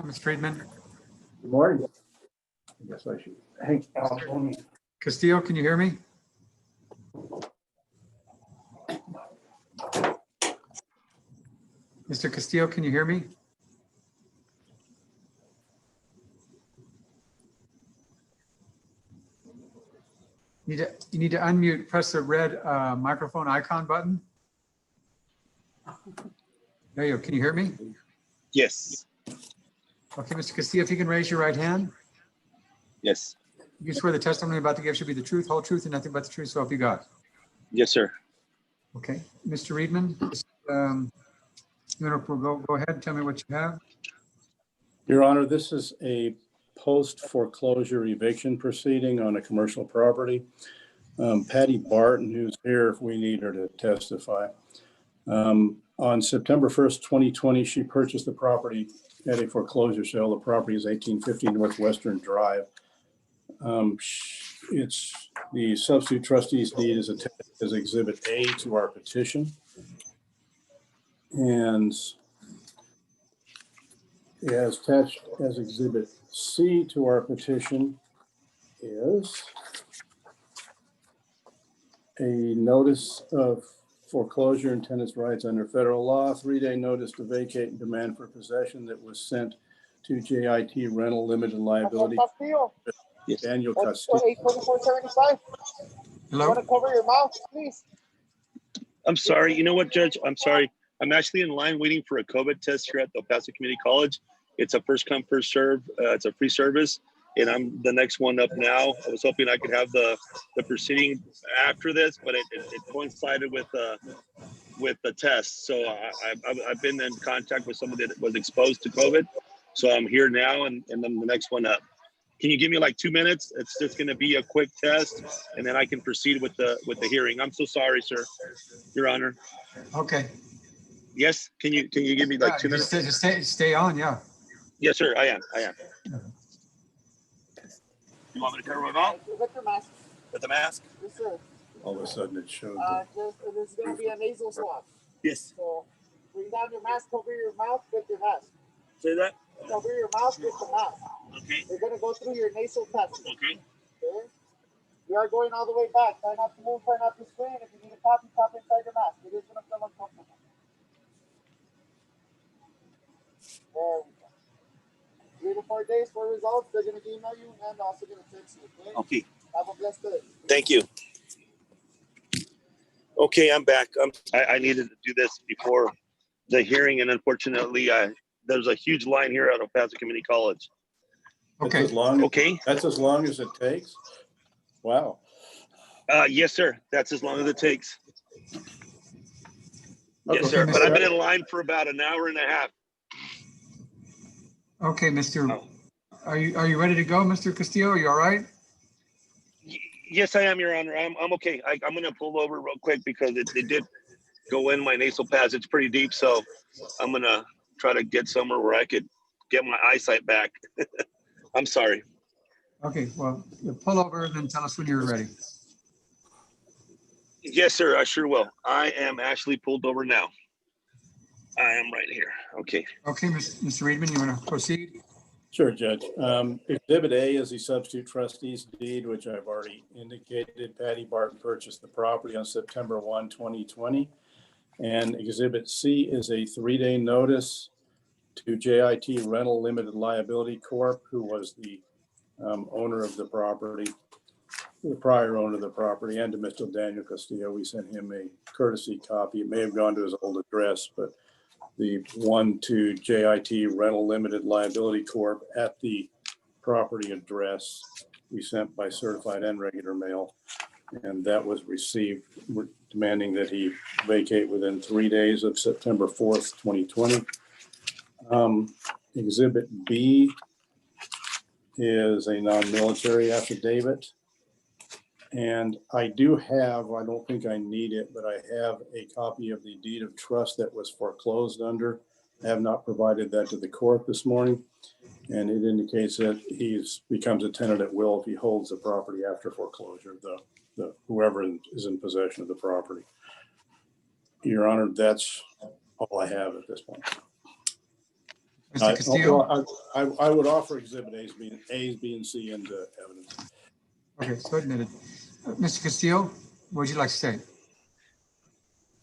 Mr. Friedman. Good morning. I guess I should hang out on me. Castillo, can you hear me? Mr. Castillo, can you hear me? You need to unmute, press the red microphone icon button. There you go. Can you hear me? Yes. Okay, Mr. Castillo, if you can raise your right hand. Yes. You swear the testimony I'm about to give should be the truth, whole truth, and nothing but the truth, so help you God. Yes, sir. Okay, Mr. Reedman, you want to go ahead and tell me what you have? Your Honor, this is a post foreclosure eviction proceeding on a commercial property. Patty Barton, who's here, if we need her to testify. On September 1st, 2020, she purchased the property at a foreclosure sale. The property is 1850 Northwestern Drive. It's the substitute trustee's deed is attached as Exhibit A to our petition. And as attached as Exhibit C to our petition is a notice of foreclosure and tenants' rights under federal law, 3-day notice to vacate and demand for possession that was sent to JIT Rental Limited Liability. Yes. Daniel Castillo. 2475. Hello? Want to cover your mouth, please? I'm sorry. You know what, Judge? I'm sorry. I'm actually in line waiting for a COVID test here at the El Paso Community College. It's a first come, first serve. It's a free service. And I'm the next one up now. I was hoping I could have the proceeding after this, but it coincided with the test. So I've been in contact with someone that was exposed to COVID. So I'm here now and I'm the next one up. Can you give me like 2 minutes? It's just going to be a quick test, and then I can proceed with the hearing. I'm so sorry, sir, Your Honor. Okay. Yes. Can you give me like 2 minutes? Just stay on, yeah. Yes, sir. I am. You want me to cover my mouth With your mask. with the mask? Yes, sir. All of a sudden it showed. This is going to be a nasal swab. Yes. So bring down your mask, cover your mouth with your mask. Say that. Cover your mouth with the mask. Okay. We're going to go through your nasal test. Okay. Okay? We are going all the way back. Try not to move, try not to scream. If you need a copy, pop inside your mask. It is going to feel uncomfortable. There we go. 3 to 4 days for results. They're going to email you and also going to text you. Okay? Okay. Have a blessed day. Thank you. Okay, I'm back. I needed to do this before the hearing, and unfortunately, there's a huge line here at El Paso Community College. That's Okay. as long, Okay. that's as long as it takes. Wow. Yes, sir. That's as long as it takes. Yes, Okay, sir. But Mr. I've been in line for about an hour and a half. Okay, Mr. Oh. Are you ready to go, Mr. Castillo? Are you all right? Yes, I am, Your Honor. I'm okay. I'm going to pull over real quick because it did go in my nasal pass. It's pretty deep, so I'm going to try to get somewhere where I could get my eyesight back. I'm sorry. Okay, well, you pull over and then tell us when you're ready. Yes, sir. I sure will. I am actually pulled over now. I am right here. Okay. Okay, Mr. Reedman, you want to proceed? Sure, Judge. Exhibit A is the substitute trustee's deed, which I've already indicated. Patty Barton purchased the property on September 1, 2020. And Exhibit C is a 3-day notice to JIT Rental Limited Liability Corp., who was the owner of the property, the prior owner of the property, and to Mr. Daniel Castillo. We sent him a courtesy copy. It may have gone to his old address, but the one to JIT Rental Limited Liability Corp. At the property address we sent by certified and regular mail. And that was received. We're demanding that he vacate within 3 days of September 4th, 2020. Exhibit B is a non-military affidavit. And I do have, I don't think I need it, but I have a copy of the deed of trust that was foreclosed under. I have not provided that to the court this morning. And it indicates that he becomes a tenant at will if he holds the property after foreclosure, whoever is in possession of the property. Your Honor, that's all I have at this point. Mr. Castillo? Well, I would offer Exhibit A's, B, and C into evidence. Okay, so admitted. Mr. Castillo, what would you like to say?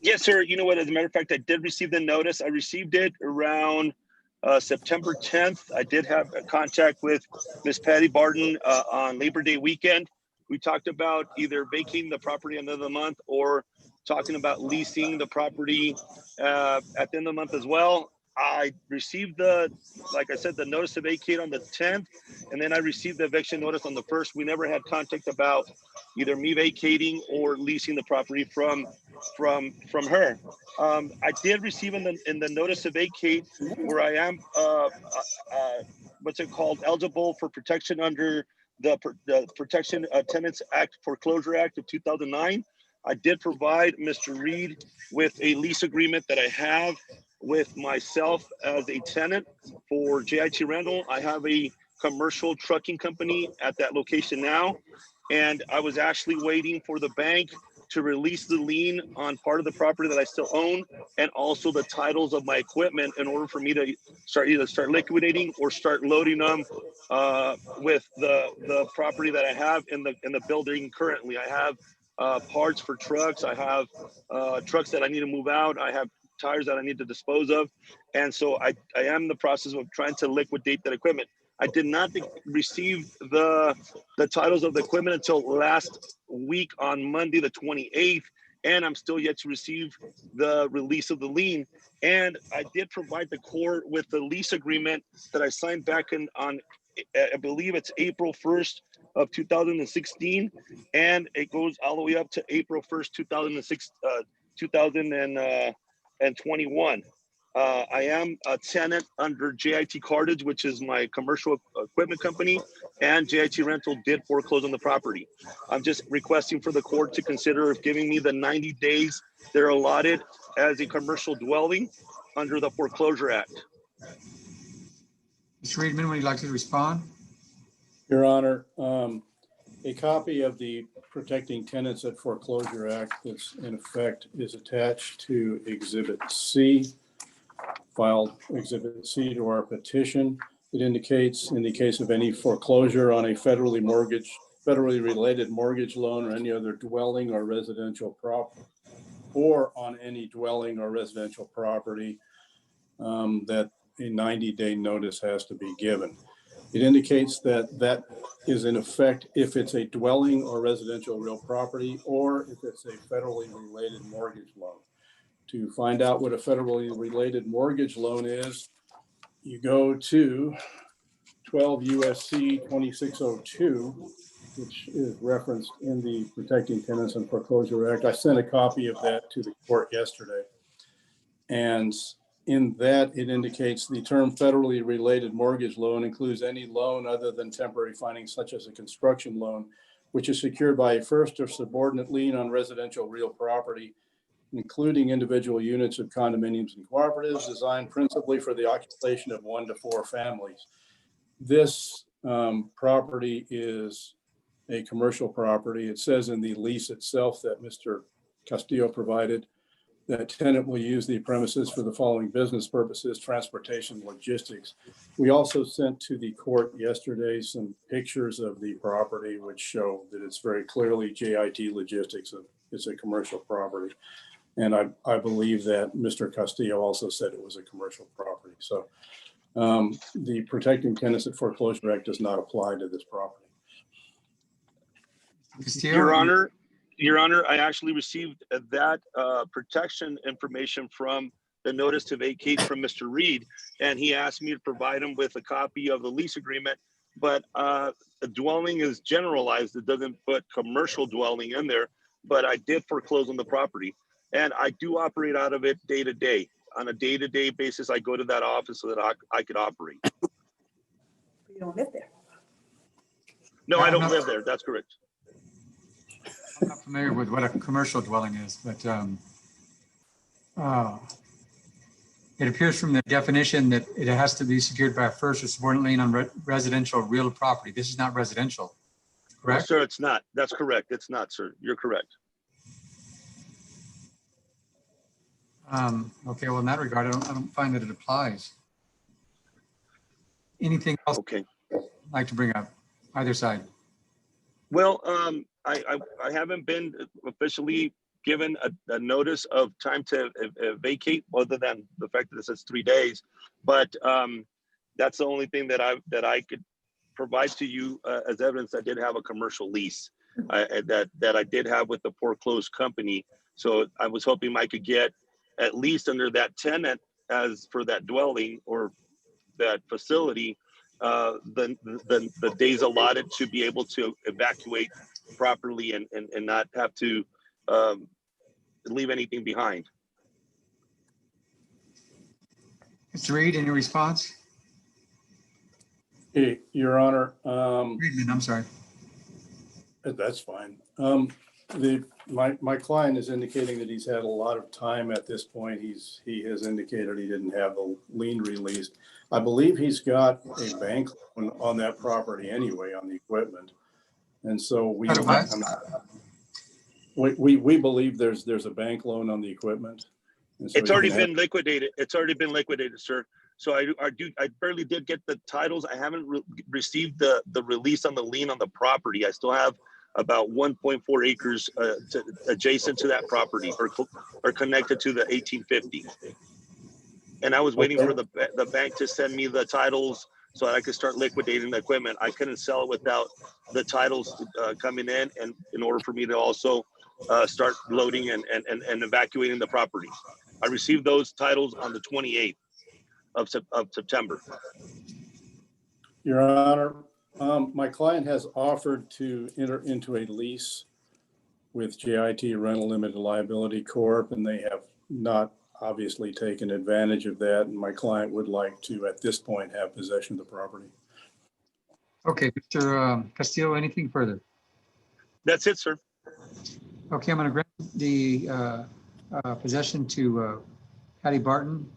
Yes, sir. You know what? As a matter of fact, I did receive the notice. I received it around September 10th. I did have a contact with Miss Patty Barton on Labor Day weekend. We talked about either vacating the property at the end of the month or talking about leasing the property at the end of the month as well. I received like I said, the notice to vacate on the 10th, and then I received the eviction notice on the 1st. We never had contact about either me vacating or leasing the property from her. I did receive in the notice to vacate where I am what's it called, eligible for protection under the Protection Tenants Act Foreclosure Act of 2009. I did provide Mr. Reed with a lease agreement that I have with myself as a tenant for JIT Rental. I have a commercial trucking company at that location now, and I was actually waiting for the bank to release the lien on part of the property that I still own, and also the titles of my equipment in order for me to start liquidating or start loading them with the property that I have in the building currently. I have parts for trucks. I have trucks that I need to move out. I have tires that I need to dispose of. And so I am in the process of trying to liquidate that equipment. I did not receive the titles of the equipment until last week on Monday, the 28th, and I'm still yet to receive the release of the lien. And I did provide the court with the lease agreement that I signed back on, I believe it's April 1st of 2016, and it goes all the way up to April 1st, 2021. I am a tenant under JIT Cartage, which is my commercial equipment company, and JIT Rental did foreclose on the property. I'm just requesting for the court to consider giving me the 90 days they're allotted as a commercial dwelling under the Foreclosure Act. Mr. Reedman, would you like to respond? Your Honor, a copy of the Protecting Tenants at Foreclosure Act that's in effect is attached to Exhibit C, filed Exhibit C to our petition. It indicates in the case of any foreclosure on a federally related mortgage loan or any other dwelling or residential property, or on any dwelling or residential property, that a 90-day notice has to be given. It indicates that is in effect if it's a dwelling or residential real property, or if it's a federally related mortgage loan. To find out what a federally related mortgage loan is, you go to 12 USC 2602, which is referenced in the Protecting Tenants and Foreclosure Act. I sent a copy of that to the court yesterday. And in that, it indicates the term federally related mortgage loan includes any loan other than temporary finance, such as a construction loan, which is secured by a first or subordinate lien on residential real property, including individual units of condominiums and cooperatives designed principally for the occupation of 1 to 4 families. This property is a commercial property. It says in the lease itself that Mr. Castillo provided that tenant will use the premises for the following business purposes: transportation, logistics. We also sent to the court yesterday some pictures of the property which show that it's very clearly JIT Logistics. It's a commercial property. And I believe that Mr. Castillo also said it was a commercial property. So the Protecting Tenants at Foreclosure Act does not apply to this property. Castillo? Your Honor, I actually received that protection information from the notice to vacate from Mr. Reed, and he asked me to provide him with a copy of the lease agreement. But the dwelling is generalized. It doesn't put commercial dwelling in there, but I did foreclose on the property. And I do operate out of it day to day. On a day-to-day basis, I go to that office so that I could operate. You don't live there. No, I don't live there. That's correct. I'm not familiar with what a commercial dwelling is, but it appears from the definition that it has to be secured by a first or subordinate lien on residential real property. This is not residential, correct? No, sir, it's not. That's correct. It's not, sir. You're correct. Okay, well, in that regard, I don't find that it applies. Anything else Okay. you'd like to bring up, either side? Well, I haven't been officially given a notice of time to vacate, other than the fact that it says 3 days. But that's the only thing that I could provide to you as evidence. I did have a commercial lease that I did have with the foreclosed company. So I was hoping I could get at least under that tenant as for that dwelling or that facility, the days allotted to be able to evacuate properly and not have to leave anything behind. Mr. Reed, any response? Hey, Your Honor, Friedman, I'm sorry. that's fine. My client is indicating that he's had a lot of time at this point. He has indicated he didn't have the lien released. I believe he's got a bank loan on that property anyway, on the equipment. And so we believe there's a bank loan on the equipment. And so It's already been liquidated. It's already been liquidated, sir. So I barely did get the titles. I haven't received the release on the lien on the property. I still have about 1.4 acres adjacent to that property or connected to the 1850. And I was waiting for the bank to send me the titles so that I could start liquidating the equipment. I couldn't sell it without the titles coming in, and in order for me to also start loading and evacuating the property. I received those titles on the 28th of September. Your Honor, my client has offered to enter into a lease with JIT Rental Limited Liability Corp., and they have not obviously taken advantage of that. And my client would like to, at this point, have possession of the property. Okay, Mr. Castillo, anything further? That's it, sir. Okay, I'm going to grant the possession to Patty Barton.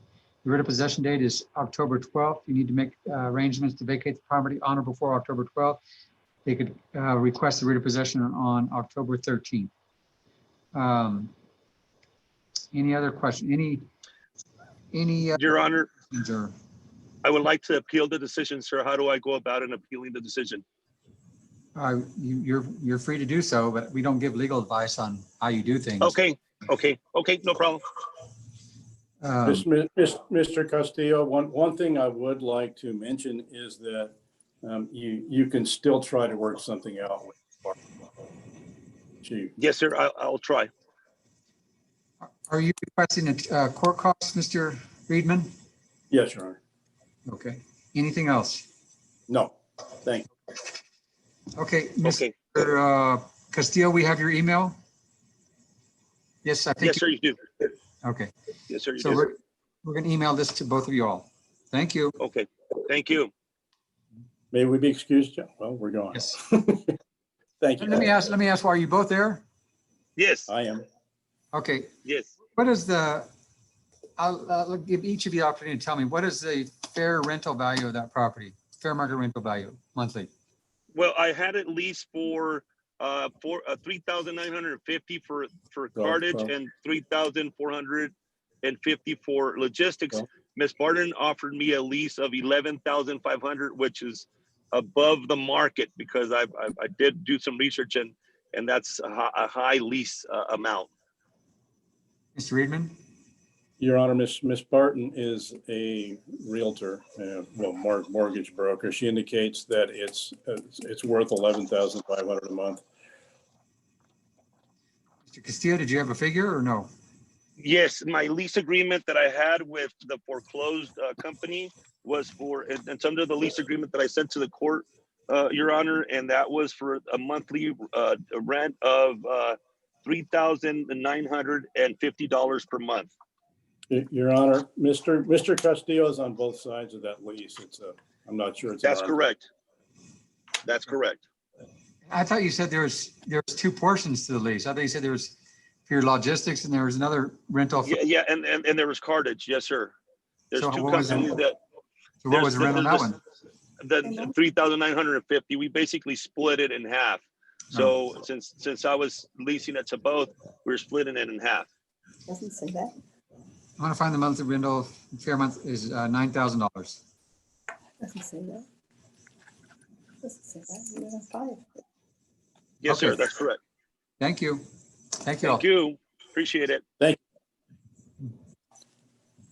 The writ of possession date is October 12th. You need to make arrangements to vacate the property on or before October 12th. They could request the writ of possession on October 13th. Any other question? Any Your Honor, or I would like to appeal the decision, sir. How do I go about in appealing the decision? you're free to do so, but we don't give legal advice on how you do things. Okay, no problem. Mr. Castillo, one thing I would like to mention is that you can still try to work something out with Chief. Yes, sir, I'll try. Are you requesting a court costs, Mr. Friedman? Yes, Your Honor. Okay. Anything else? No, thank you. Okay, Okay. Mr. Castillo, we have your email? Yes, I think. Yes, sir, you do. Okay, Yes, sir, you so do. we're going to email this to both of you all. Thank you. Okay, thank you. May we be excused? Well, we're going. Yes. Thank you. Let me ask, why are you both there? Yes, I am. Okay, yes. what is I'll give each of you the opportunity to tell me, what is the fair rental value of that property? Fair market rental value monthly? Well, I had it leased for $3,950 for cartage and $3,450 for logistics. Well. Miss Barton offered me a lease of $11,500, which is above the market because I did do some research and that's a high lease amount. Mm-hmm. Mr. Friedman? Your Honor, Miss Barton is a realtor, mortgage broker. She indicates that it's worth $11,500 a month. Mr. Castillo, did you have a figure or no? Yes, my lease agreement that I had with the foreclosed company was it's under the lease agreement that I sent to the court, Your Honor, and that was for a monthly rent of $3,950 per month. Your Honor, Mr. Castillo is on both sides of that lease. I'm not sure it's. That's correct. That's correct. I thought you said there was two portions to the lease. I thought you said there was for your logistics and there was another rental. Yeah, and there was cartage. Yes, sir. There's So two what was companies that. So what was the rent on that one? The 3,950. We basically split it in half. So since I was leasing it to both, we were splitting it in half. Doesn't say that. I want to find the monthly rental. Fair month is $9,000. Doesn't say that. Doesn't say that. We have 5. Yes, sir. Okay. That's correct. Thank you. Thank you all. Thank you. Appreciate it. Thank